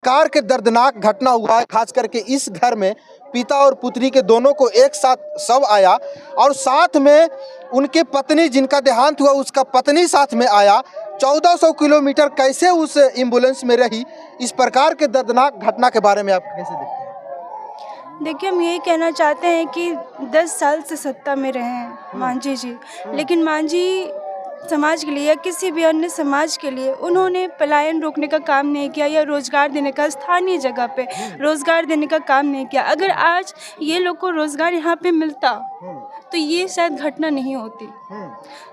प्रकार के दर्दनाक घटना हुआ है, खास करके इस घर में पिता और पुत्री के दोनों को एक साथ शव आया और साथ में उनके पत्नी जिनका देहांत हुआ उसका पत्नी साथ में आया। 1400 किलोमीटर कैसे उस एम्बुलेंस में रही। इस प्रकार के दर्दनाक घटना के बारे में आप कैसे देखते हैं? देखिए, हम यही कहना चाहते हैं कि 10 साल से सत्ता में रहे हैं मांझी जी, लेकिन मांझी समाज के लिए या किसी भी अन्य समाज के लिए उन्होंने पलायन रोकने का काम नहीं किया या रोज़गार देने का, स्थानीय जगह पे रोज़गार देने का काम नहीं किया। अगर आज ये लोग को रोज़गार यहाँ पे मिलता तो ये शायद घटना नहीं होती।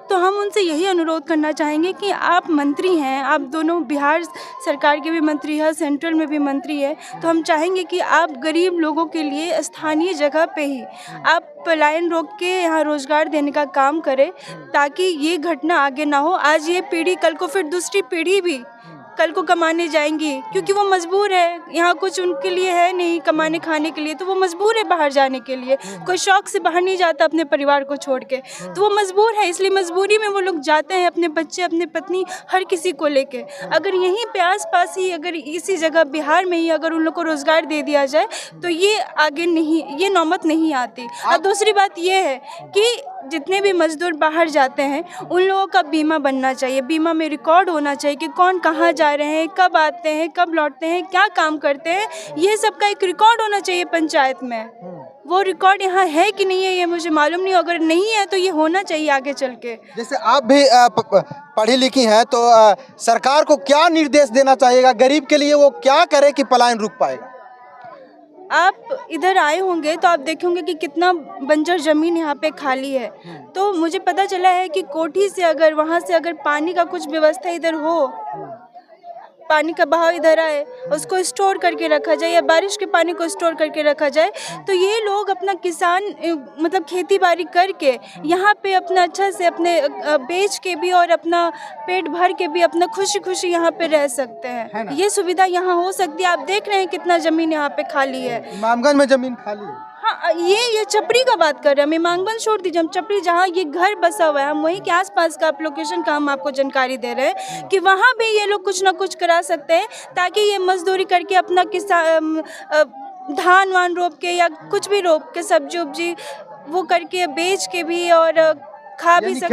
तो हम उनसे यही अनुरोध करना चाहेंगे कि आप मंत्री हैं, आप दोनों बिहार सरकार के भी मंत्री हैं, सेंट्रल में भी मंत्री है, तो हम चाहेंगे कि आप गरीब लोगों के लिए स्थानीय जगह पे ही आप पलायन रोक के यहाँ रोज़गार देने का काम करें, ताकि ये घटना आगे ना हो। आज ये पीढ़ी कल को फिर दूसरी पीढ़ी भी कल को कमाने जाएंगी, क्योंकि वो मजबूर है, यहाँ कुछ उनके लिए है नहीं कमाने खाने के लिए, तो वो मजबूर है बाहर जाने के लिए। कोई शौक से बाहर नहीं जाता अपने परिवार को छोड़ के, तो वो मजबूर है, इसलिए मजबूरी में वो लोग जाते हैं अपने बच्चे, अपने पत्नी, हर किसी को लेके। अगर यहीं पे आस पास ही, अगर इसी जगह बिहार में ही अगर उन लोग को रोज़गार दे दिया जाए तो ये आगे नहीं, ये नौबत नहीं आती। और दूसरी बात ये है कि जितने भी मजदूर बाहर जाते हैं उन लोगों का बीमा बनना चाहिए, बीमा में रिकॉर्ड होना चाहिए कि कौन कहाँ जा रहे हैं, कब आते हैं, कब लौटते हैं, क्या काम करते हैं, ये सब का एक रिकॉर्ड होना चाहिए पंचायत में। वो रिकॉर्ड यहाँ है कि नहीं है ये मुझे मालूम नहीं, अगर नहीं है तो ये होना चाहिए आगे चल के। जैसे आप भी पढ़ी लिखी हैं, तो सरकार को क्या निर्देश देना चाहिएगा गरीब के लिए, वो क्या करे कि पलायन रुक पाएगा? आप इधर आए होंगे तो आप देखेंगे कि कितना बंजर ज़मीन यहाँ पे खाली है। तो मुझे पता चला है कि कोठी से अगर वहाँ से अगर पानी का कुछ व्यवस्था इधर हो, पानी का बहाव इधर आए, उसको स्टोर करके रखा जाए या बारिश के पानी को स्टोर करके रखा जाए, तो ये लोग अपना किसान मतलब खेती बाड़ी करके यहाँ पे अपना अच्छा से अपने बेच के भी और अपना पेट भर के भी अपना खुशी खुशी यहाँ पे रह सकते हैं। ये सुविधा यहाँ हो सकती है। आप देख रहे हैं कितना ज़मीन यहाँ पे खाली है। इमामगंज में ज़मीन खाली है। हाँ, ये चपड़ी का बात कर रहे हैं, इमामगंज छोड़ दीजिए, हम चपड़ी जहाँ ये घर बसा हुआ है, हम वहीं के आसपास का आप लोकेशन का हम आपको जानकारी दे रहे हैं कि वहाँ भी ये लोग कुछ ना कुछ करा सकते हैं, ताकि ये मजदूरी करके अपना किसान धान वान रोप के या कुछ भी रोप के सब्जी उब्जी वो करके बेच के भी और खा भी सकते,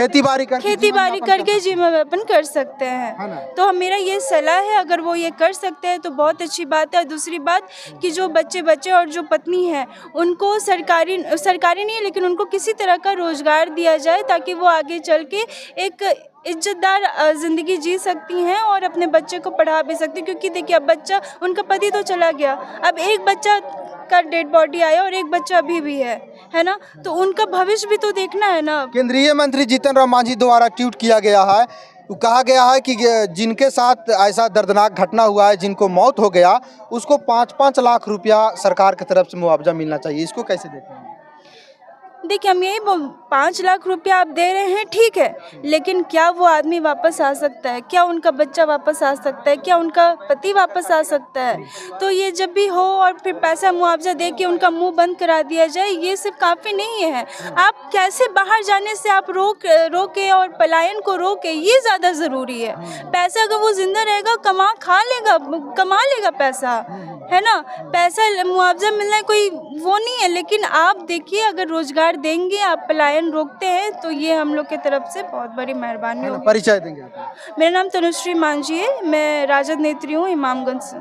खेती बाड़ी करके जीवन यापन कर सकते हैं। तो मेरा ये सलाह है, अगर वो ये कर सकते हैं तो बहुत अच्छी बात है। दूसरी बात कि जो बच्चे और जो पत्नी है उनको सरकारी नहीं है, लेकिन उनको किसी तरह का रोज़गार दिया जाए, ताकि वो आगे चल के एक इज्जतदार ज़िंदगी जी सकती हैं और अपने बच्चे को पढ़ा भी सकती हैं। क्योंकि देखिए, अब बच्चा, उनका पति तो चला गया, अब एक बच्चा का डेड बॉडी आया और एक बच्चा अभी भी है ना, तो उनका भविष्य भी तो देखना है ना। केंद्रीय मंत्री जीतन राम मांझी द्वारा ट्वीट किया गया है, कहा गया है कि जिनके साथ ऐसा दर्दनाक घटना हुआ है, जिनको मौत हो गया, उसको 5-5 लाख रुपया सरकार की तरफ से मुआवजा मिलना चाहिए। इसको कैसे देखते हैं? देखिए, हम यही 5 लाख रुपया आप दे रहे हैं, ठीक है, लेकिन क्या वो आदमी वापस आ सकता है? क्या उनका बच्चा वापस आ सकता है? क्या उनका पति वापस आ सकता है? तो ये जब भी हो और फिर पैसा मुआवजा दे के उनका मुंह बंद करा दिया जाए, ये सब काफ़ी नहीं है। आप कैसे बाहर जाने से आप रोके और पलायन को रोके, ये ज़्यादा ज़रूरी है। पैसा अगर वो जिंदा रहेगा कमा लेगा पैसा, है ना। पैसा मुआवजा मिलना कोई वो नहीं है, लेकिन आप देखिए, अगर रोज़गार देंगे, आप पलायन रोकते हैं, तो ये हम लोग की तरफ से बहुत बड़ी मेहरबानी होगी। परिचय देंगे आप? मेरा नाम तनुश्री मांझी है, मैं राजद नेत्री हूँ इमामगंज से।